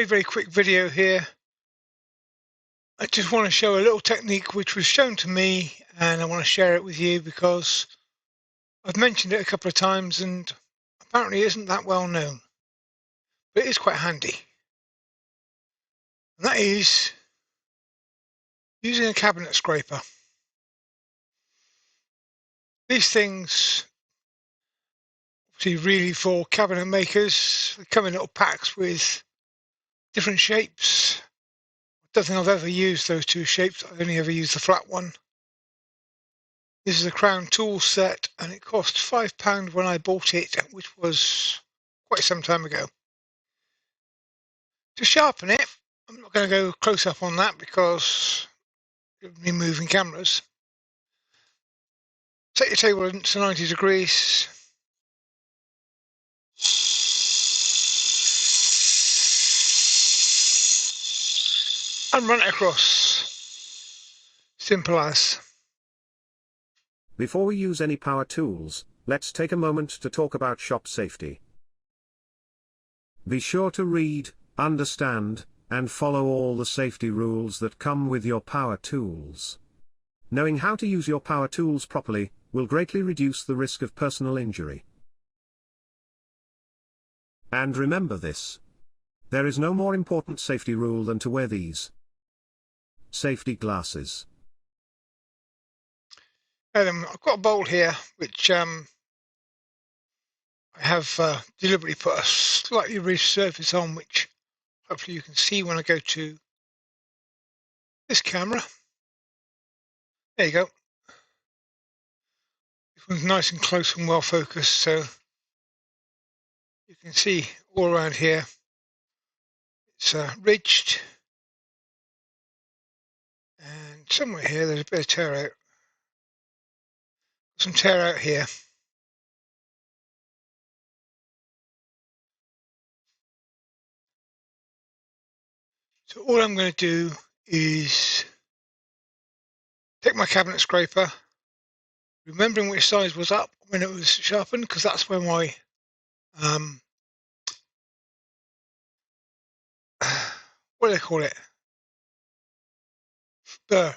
Very quick video here. I just want to show a little technique which was shown to me, and I want to share it with you because I've mentioned it a couple of times and apparently isn't that well known, but it is quite handy. And that is using a cabinet scraper. These things, obviously really for cabinet makers, they come in little packs with different shapes. I don't think I've ever used those two shapes. I only ever used the flat one. This is a Crown tool set and it cost £5 when I bought it, which was quite some time ago. To sharpen it, I'm not going to go close up on that because it would be moving cameras. Set your table to 90 degrees. And run it across. Simple as. Before we use any power tools, let's take a moment to talk about shop safety. Be sure to read, understand, and follow all the safety rules that come with your power tools. Knowing how to use your power tools properly will greatly reduce the risk of personal injury. And remember this: there is no more important safety rule than to wear these safety glasses. I've got a bowl here which I have deliberately put a slightly resurface on, which hopefully you can see when I go to this camera. There you go. This one's nice and close and well focused, so you can see all around here it's ridged, and somewhere here there's a bit of tear out. Some tear out here. So all I'm going to do is take my cabinet scraper, remembering which size was up when it was sharpened, because that's where my what do they call it? Burr.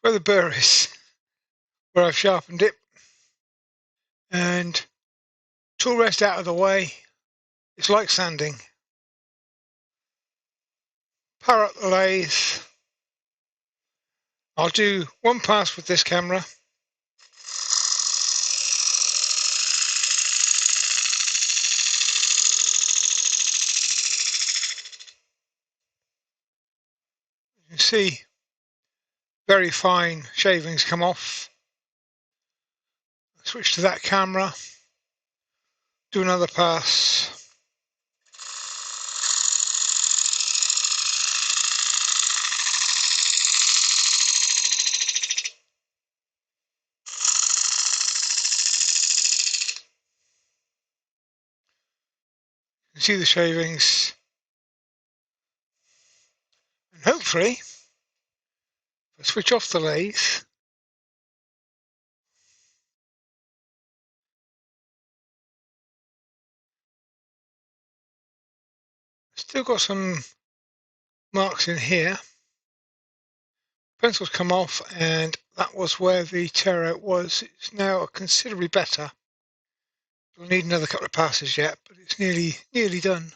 Where the burr is, where I've sharpened it. And tool rest out of the way. It's like sanding. Power up the lathe. I'll do one pass with this camera. You can see very fine shavings come off. Switch to that camera. Do another pass. You can see the shavings. And hopefully, if I switch off the lathe, still got some marks in here. Pencils come off, and that was where the tear out was. It's now considerably better. We'll need another couple of passes yet, but it's nearly done.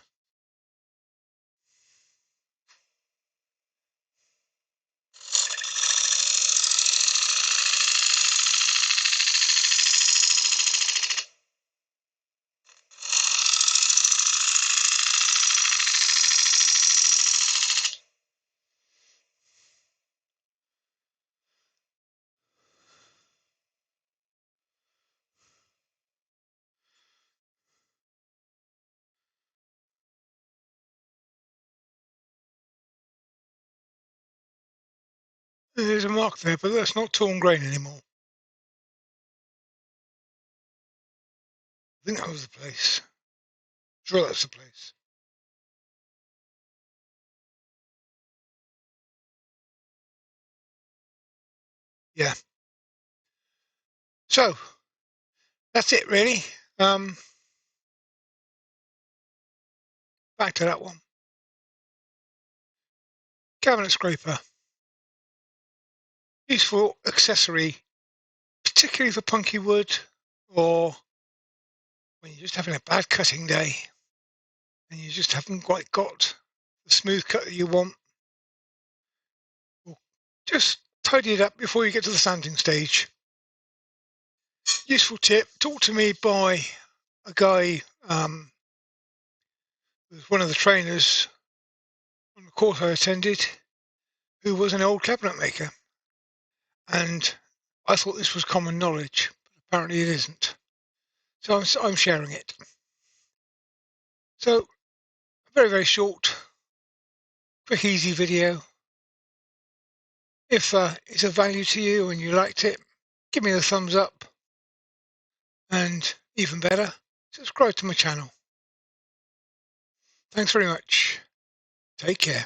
There's a mark there, but that's not torn grain anymore. I think that was the place. Sure, that's the place. Yeah. So that's it, really. Back to that one. cabinet scraper. Useful accessory, particularly for punky wood or when you're just having a bad cutting day and you just haven't quite got the smooth cut that you want. Or just tidy it up before you get to the sanding stage. Useful tip, taught to me by a guy who was one of the trainers on the course I attended, who was an old cabinet maker. And I thought this was common knowledge, but apparently it isn't. So I'm sharing it. So, very, very short, quick, easy video. If it's of value to you and you liked it, give me a thumbs up. And even better, subscribe to my channel. Thanks very much. Take care.